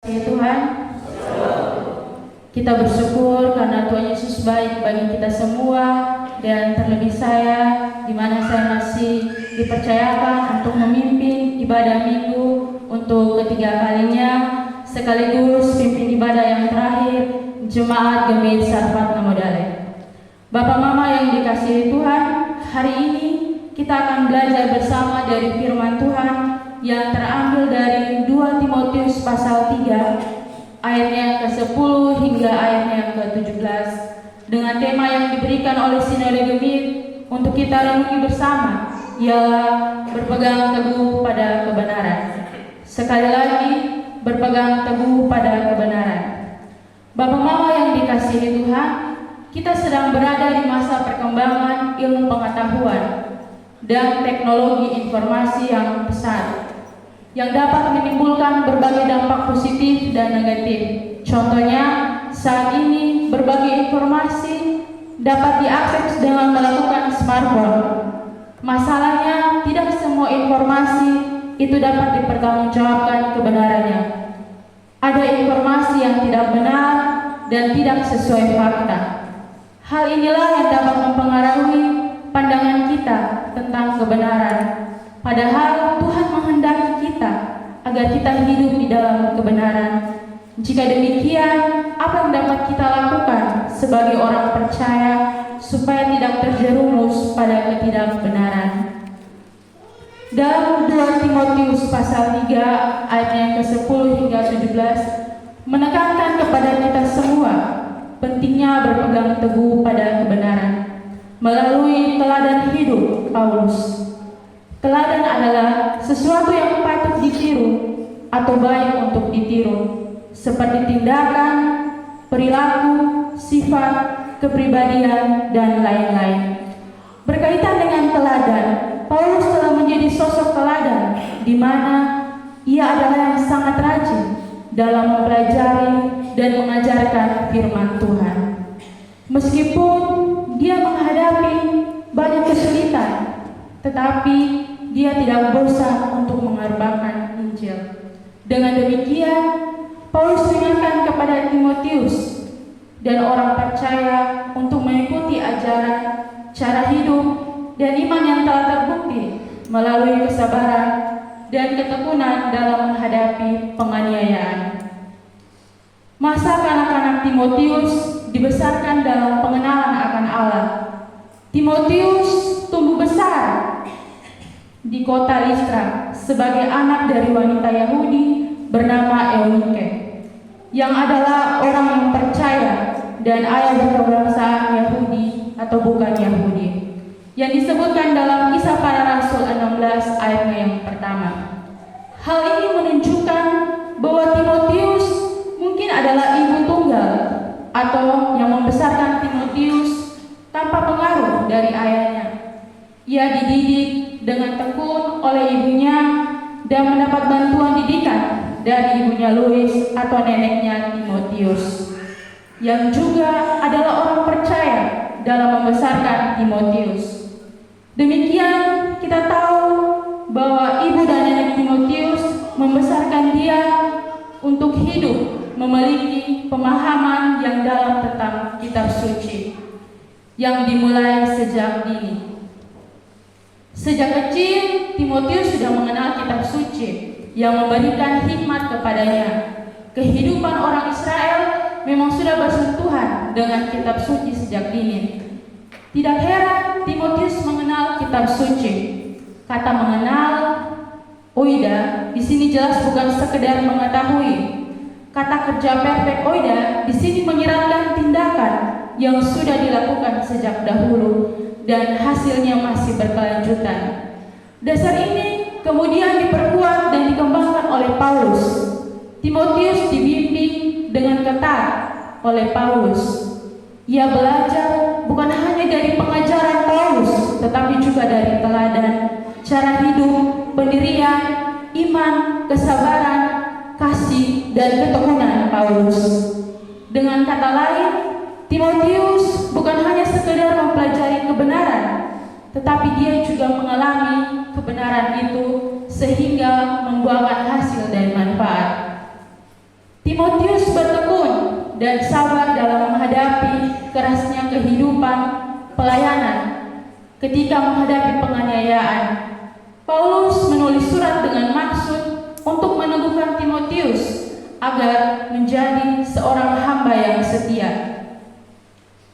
Ya Tuhan, kita bersyukur karena Tuhan Yesus baik bagi kita semua, dan terlebih saya, di mana saya masih dipercayakan untuk memimpin ibadah minggu untuk ketiga kalinya, sekaligus pimpin ibadah yang terakhir Jemaat Gemit Sarpat Namodale. Bapak Mama yang dikasihi Tuhan, hari ini kita akan belajar bersama dari firman Tuhan yang terambil dari 2 Timotius pasal 3 ayatnya ke-10 hingga ayatnya ke-17 dengan tema yang diberikan oleh Sinode Gemit untuk kita renungi bersama, ialah berpegang teguh pada kebenaran. Sekali lagi, berpegang teguh pada kebenaran. Bapak Mama yang dikasihi Tuhan, kita sedang berada di masa perkembangan ilmu pengetahuan dan teknologi informasi yang besar, yang dapat menimbulkan berbagai dampak positif dan negatif. Contohnya, saat ini berbagai informasi dapat diakses dengan melakukan smartphone. Masalahnya, tidak semua informasi itu dapat dipertanggungjawabkan kebenarannya. Ada informasi yang tidak benar dan tidak sesuai fakta. Hal inilah yang dapat mempengaruhi pandangan kita tentang kebenaran. Padahal Tuhan menghendaki kita agar kita hidup di dalam kebenaran. Jika demikian, apa yang dapat kita lakukan sebagai orang percaya supaya tidak terjerumus pada ketidakbenaran? Dalam 2 Timotius pasal 3 ayat yang ke-10 hingga 17 menekankan kepada kita semua pentingnya berpegang teguh pada kebenaran melalui teladan hidup Paulus. Teladan adalah sesuatu yang patut ditiru atau baik untuk ditiru, seperti tindakan, perilaku, sifat, kepribadian, dan lain-lain. Berkaitan dengan teladan, Paulus telah menjadi sosok teladan di mana ia adalah yang sangat rajin dalam mempelajari dan mengajarkan firman Tuhan. Meskipun dia menghadapi banyak kesulitan, tetapi dia tidak bosan untuk mengabarkan Injil. Dengan demikian, Paulus mengingatkan kepada Timotius dan orang percaya untuk mengikuti ajaran, cara hidup, dan iman yang telah terbukti melalui kesabaran dan ketekunan dalam menghadapi penganiayaan. Masa kanak-kanak Timotius dibesarkan dalam pengenalan akan Allah. Timotius tumbuh besar di kota Listra sebagai anak dari wanita Yahudi bernama Eunike, yang adalah orang yang percaya dan ayah berkebangsaan Yahudi atau bukan Yahudi, yang disebutkan dalam Kisah Para Rasul 16 ayatnya yang pertama. Hal ini menunjukkan bahwa Timotius mungkin adalah ibu tunggal atau yang membesarkan Timotius tanpa pengaruh dari ayahnya. Ia dididik dengan tekun oleh ibunya dan mendapat bantuan didikan dari ibunya Lois atau neneknya Timotius, yang juga adalah orang percaya dalam membesarkan Timotius. Demikian kita tahu bahwa ibu dan nenek Timotius membesarkan dia untuk hidup memiliki pemahaman yang dalam tentang kitab suci yang dimulai sejak dini. Sejak kecil, Timotius sudah mengenal kitab suci yang memberikan hikmat kepadanya. Kehidupan orang Israel memang sudah bersentuhan dengan kitab suci sejak dini. Tidak heran Timotius mengenal kitab suci. Kata mengenal, oida, di sini jelas bukan sekedar mengetahui. Kata kerja perfect oida di sini menyiratkan tindakan yang sudah dilakukan sejak dahulu dan hasilnya masih berkelanjutan. Dasar ini kemudian diperkuat dan dikembangkan oleh Paulus. Timotius dibimbing dengan ketat oleh Paulus. Ia belajar bukan hanya dari pengajaran Paulus, tetapi juga dari teladan, cara hidup, pendirian, iman, kesabaran, kasih, dan ketekunan Paulus. Dengan kata lain, Timotius bukan hanya sekedar mempelajari kebenaran, tetapi dia juga mengalami kebenaran itu sehingga membuahkan hasil dan manfaat. Timotius bertekun dan sabar dalam menghadapi kerasnya kehidupan pelayanan ketika menghadapi penganiayaan. Paulus menulis surat dengan maksud untuk meneguhkan Timotius agar menjadi seorang hamba yang setia.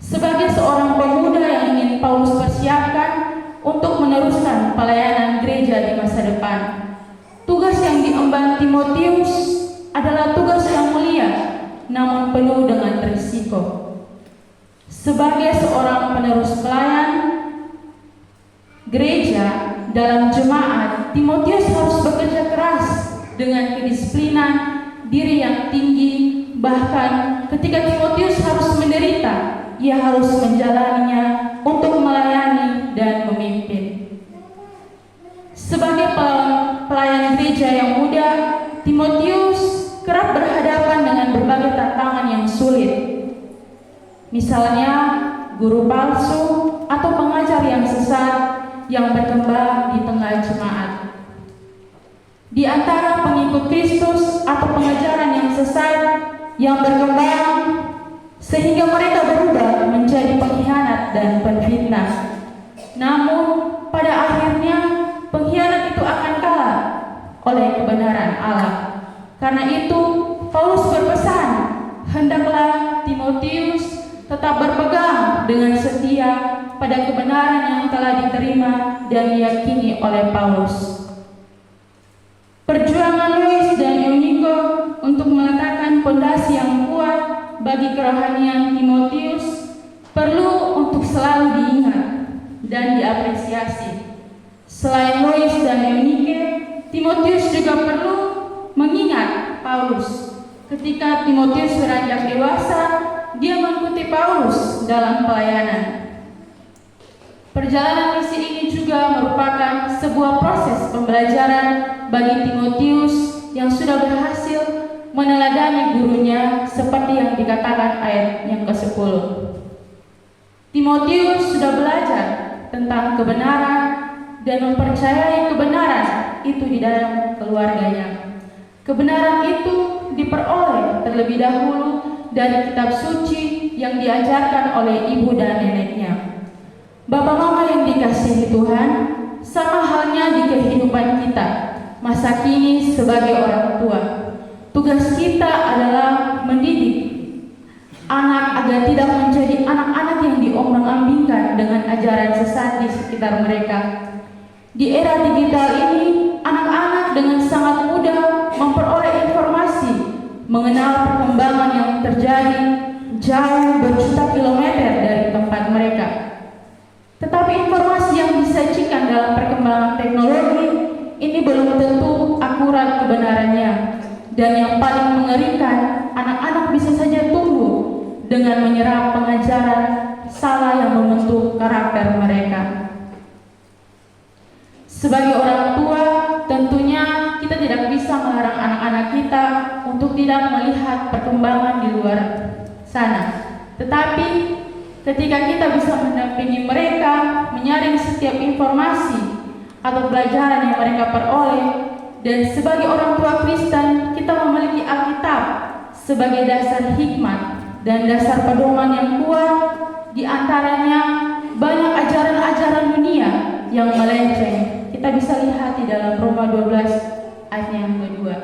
Sebagai seorang pemuda yang ingin Paulus persiapkan untuk meneruskan pelayanan gereja di masa depan, tugas yang diemban Timotius adalah tugas yang mulia, namun penuh dengan risiko. Sebagai seorang penerus pelayan gereja dalam jemaat, Timotius harus bekerja keras dengan kedisiplinan diri yang tinggi. Bahkan ketika Timotius harus menderita, ia harus menjalaninya untuk melayani dan memimpin. Sebagai pelayan gereja yang muda, Timotius kerap berhadapan dengan berbagai tantangan yang sulit. Misalnya, guru palsu atau pengajar yang sesat yang berkembang di tengah jemaat. Di antara pengikut Kristus atau pengajaran yang sesat yang berkembang sehingga mereka berubah menjadi pengkhianat dan penfitnah. Namun pada akhirnya pengkhianat itu akan kalah oleh kebenaran Allah. Karena itu Paulus berpesan, hendaklah Timotius tetap berpegang dengan setia pada kebenaran yang telah diterima dan diyakini oleh Paulus. Perjuangan Lois dan Eunike untuk meletakkan fondasi yang kuat bagi kerohanian Timotius perlu untuk selalu diingat dan diapresiasi. Selain Lois dan Eunike, Timotius juga perlu mengingat Paulus. Ketika Timotius beranjak dewasa, dia mengikuti Paulus dalam pelayanan. Perjalanan misi ini juga merupakan sebuah proses pembelajaran bagi Timotius yang sudah berhasil meneladani gurunya seperti yang dikatakan ayat yang ke-10. Timotius sudah belajar tentang kebenaran dan mempercayai kebenaran itu di dalam keluarganya. Kebenaran itu diperoleh terlebih dahulu dari kitab suci yang diajarkan oleh ibu dan neneknya. Bapak mama yang dikasihi Tuhan, sama halnya di kehidupan kita masa kini sebagai orang tua. Tugas kita adalah mendidik anak agar tidak menjadi anak-anak yang diombang-ambingkan dengan ajaran sesat di sekitar mereka. Di era digital ini, anak-anak dengan sangat mudah memperoleh informasi mengenal perkembangan yang terjadi jauh berjuta kilometer dari tempat mereka. Tetapi informasi yang disajikan dalam perkembangan teknologi ini belum tentu akurat kebenarannya. Dan yang paling mengerikan, anak-anak bisa saja tumbuh dengan menyerap pengajaran salah yang membentuk karakter mereka. Sebagai orang tua, tentunya kita tidak bisa melarang anak-anak kita untuk tidak melihat perkembangan di luar sana. Tetapi ketika kita bisa mendampingi mereka, menyaring setiap informasi atau pelajaran yang mereka peroleh, dan sebagai orang tua Kristen, kita memiliki Alkitab sebagai dasar hikmat dan dasar pedoman yang kuat. Di antaranya banyak ajaran-ajaran dunia yang melenceng. Kita bisa lihat di dalam Roma 12 ayat yang kedua.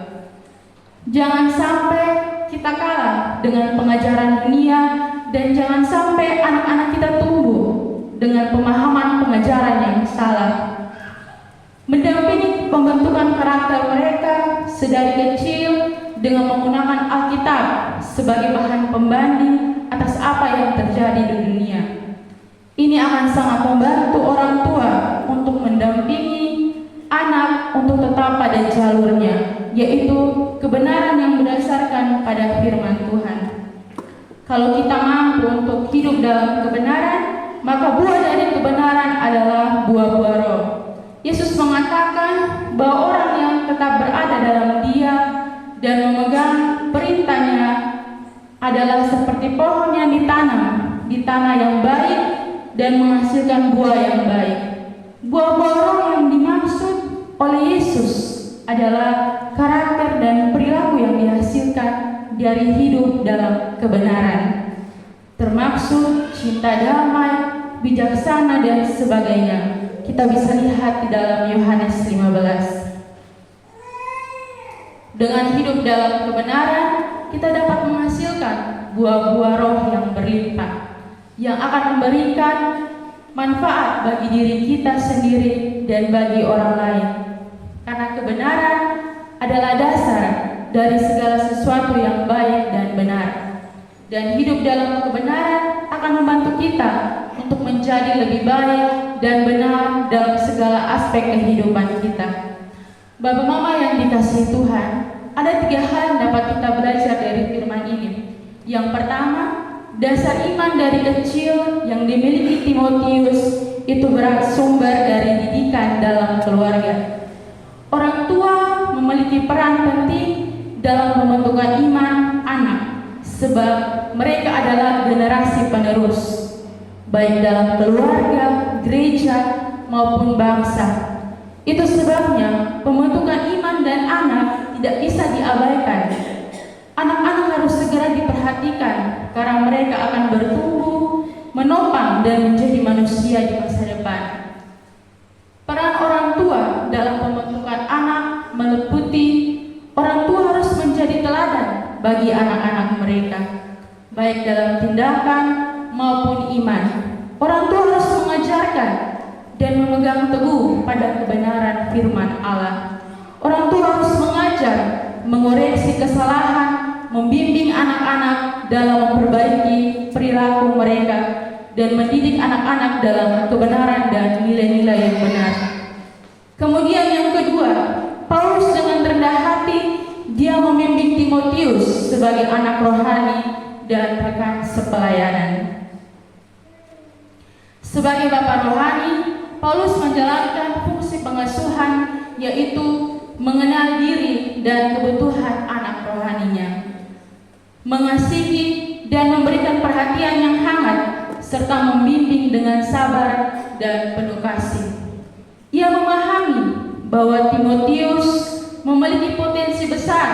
Jangan sampai kita kalah dengan pengajaran dunia, dan jangan sampai anak-anak kita tumbuh dengan pemahaman pengajaran yang salah. Mendampingi pembentukan karakter mereka sedari kecil dengan menggunakan Alkitab sebagai bahan pembanding atas apa yang terjadi di dunia. Ini akan sangat membantu orang tua untuk mendampingi anak untuk tetap pada jalurnya, yaitu kebenaran yang berdasarkan pada firman Tuhan. Kalau kita mampu untuk hidup dalam kebenaran, maka buah dari kebenaran adalah buah-buah roh. Yesus mengatakan bahwa orang yang tetap berada dalam Dia dan memegang perintahnya adalah seperti pohon yang ditanam di tanah yang baik dan menghasilkan buah yang baik. Buah-buah roh yang dimaksud oleh Yesus adalah karakter dan perilaku yang dihasilkan dari hidup dalam kebenaran, termaksud cinta damai, bijaksana, dan sebagainya. Kita bisa lihat di dalam Yohanes 15. Dengan hidup dalam kebenaran, kita dapat menghasilkan buah-buah roh yang berlimpah, yang akan memberikan manfaat bagi diri kita sendiri dan bagi orang lain. Karena kebenaran adalah dasar dari segala sesuatu yang baik dan benar. Dan hidup dalam kebenaran akan membantu kita untuk menjadi lebih baik dan benar dalam segala aspek kehidupan kita. Bapak Mama yang dikasihi Tuhan, ada 3 hal yang dapat kita belajar dari firman ini. Yang pertama, dasar iman dari kecil yang dimiliki Timotius itu bersumber dari didikan dalam keluarga. Orang tua memiliki peran penting dalam pembentukan iman anak, sebab mereka adalah generasi penerus, baik dalam keluarga, gereja, maupun bangsa. Itu sebabnya pembentukan iman dan anak tidak bisa diabaikan. Anak-anak harus segera diperhatikan karena mereka akan bertumbuh, menopang, dan menjadi manusia di masa depan. Peran orang tua dalam pembentukan anak meliputi orang tua harus menjadi teladan bagi anak-anak mereka, baik dalam tindakan maupun iman. Orang tua harus mengajarkan dan memegang teguh pada kebenaran firman Allah. Orang tua harus mengajar, mengoreksi kesalahan, membimbing anak-anak dalam memperbaiki perilaku mereka, dan mendidik anak-anak dalam kebenaran dan nilai-nilai yang benar. Kemudian yang kedua, Paulus dengan rendah hati dia membimbing Timotius sebagai anak rohani dan rekan sepelayanan. Sebagai bapak rohani, Paulus menjalankan fungsi pengasuhan, yaitu mengenal diri dan kebutuhan anak rohaninya, mengasihi dan memberikan perhatian yang hangat, serta membimbing dengan sabar dan penuh kasih. Ia memahami bahwa Timotius memiliki potensi besar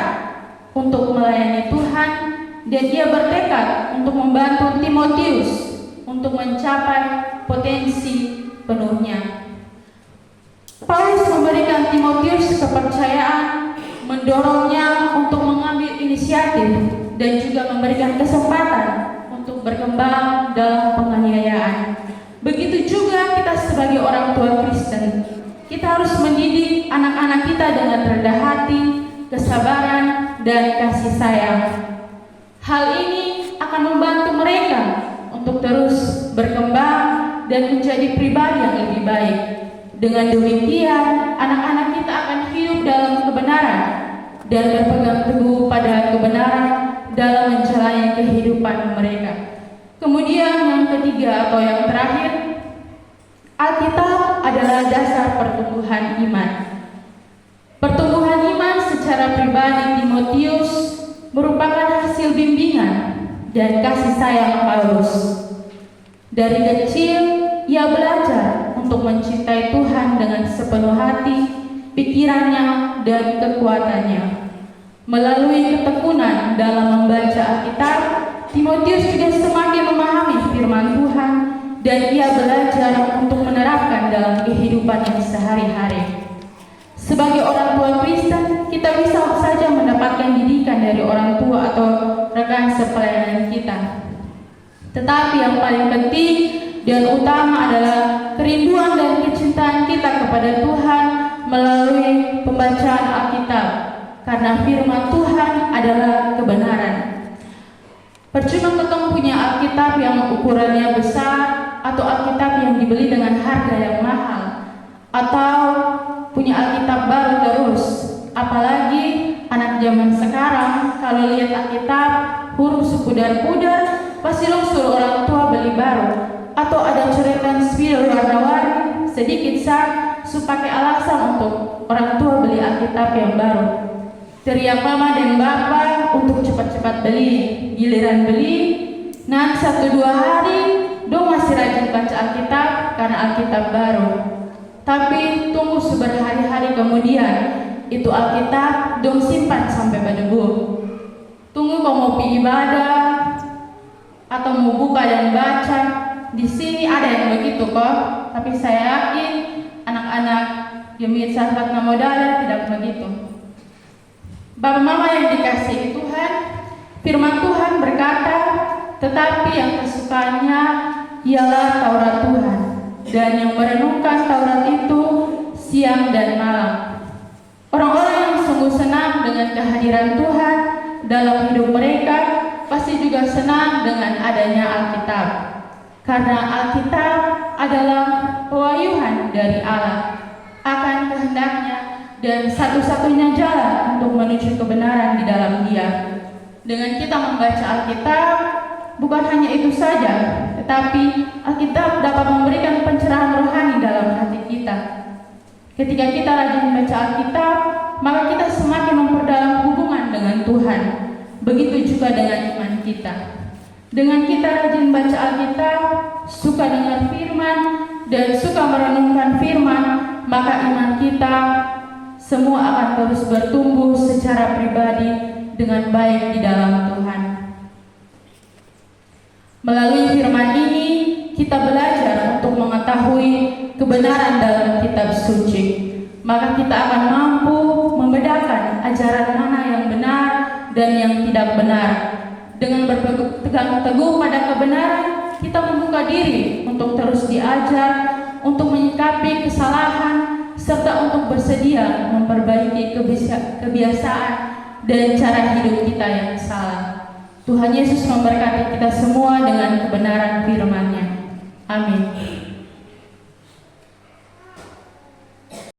untuk melayani Tuhan, dan ia bertekad untuk membantu Timotius untuk mencapai potensi penuhnya. Paulus memberikan Timotius kepercayaan, mendorongnya untuk mengambil inisiatif, dan juga memberikan kesempatan untuk berkembang dalam penganiayaan. Begitu juga kita sebagai orang tua Kristen, kita harus mendidik anak-anak kita dengan rendah hati, kesabaran, dan kasih sayang. Hal ini akan membantu mereka untuk terus berkembang dan menjadi pribadi yang lebih baik. Dengan demikian, anak-anak kita akan hidup dalam kebenaran dan berpegang teguh pada kebenaran dalam menjalani kehidupan mereka. Kemudian yang ketiga atau yang terakhir, Alkitab adalah dasar pertumbuhan iman. Pertumbuhan iman secara pribadi Timotius merupakan hasil bimbingan dan kasih sayang Paulus. Dari kecil, ia belajar untuk mencintai Tuhan dengan sepenuh hati, pikirannya, dan kekuatannya. Melalui ketekunan dalam membaca Alkitab, Timotius juga semakin memahami firman Tuhan, dan ia belajar untuk menerapkan dalam kehidupannya sehari-hari. Sebagai orang tua Kristen, kita bisa saja mendapatkan didikan dari orang tua atau rekan sepelayanan kita. Tetapi yang paling penting dan utama adalah kerinduan dan kecintaan kita kepada Tuhan melalui pembacaan Alkitab, karena firman Tuhan adalah kebenaran. Percuma kita punya Alkitab yang ukurannya besar, atau Alkitab yang dibeli dengan harga yang mahal, atau punya Alkitab baru terus. Apalagi anak zaman sekarang, kalau lihat Alkitab huruf sepudar-pudar, pasti langsung orang tua beli baru, atau ada coretan spidol warna-warni sedikit pakai alasan untuk orang tua beli Alkitab yang baru. Teriak mama dan bapak untuk cepat-cepat beli. Giliran beli, nanti 1-2 hari dong masih rajin baca Alkitab karena Alkitab baru. Tapi tunggu seberhari-hari kemudian, itu Alkitab dong simpan sampai berdebu. Tunggu kau mau pergi ibadah atau mau buka dan baca. Di sini ada yang begitu kok, tapi saya yakin anak-anak Jemaat Sahabat Namodala tidak begitu. Bapak Mama yang dikasihi Tuhan, firman Tuhan berkata, tetapi yang kesukaannya ialah Taurat Tuhan, dan yang merenungkan Taurat itu siang dan malam. Orang-orang yang sungguh senang dengan kehadiran Tuhan dalam hidup mereka pasti juga senang dengan adanya Alkitab, karena Alkitab adalah pewahyuan dari Allah akan kehendaknya dan satu-satunya jalan untuk menuju kebenaran di dalam Dia. Dengan kita membaca Alkitab, bukan hanya itu saja, tetapi Alkitab dapat memberikan pencerahan rohani dalam hati kita. Ketika kita rajin membaca Alkitab, maka kita semakin memperdalam hubungan dengan Tuhan. Begitu juga dengan iman kita. Dengan kita rajin baca Alkitab, suka dengar firman, dan suka merenungkan firman, maka iman kita semua akan terus bertumbuh secara pribadi dengan baik di dalam Tuhan. Melalui firman ini, kita belajar untuk mengetahui kebenaran dalam kitab suci. Maka kita akan mampu membedakan ajaran mana yang benar dan yang tidak benar. Dengan berpegang teguh pada kebenaran, kita membuka diri untuk terus diajar, untuk menyikapi kesalahan, serta untuk bersedia memperbaiki kebiasaan dan cara hidup kita yang salah. Tuhan Yesus memberkati kita semua dengan kebenaran firman-Nya. Amin.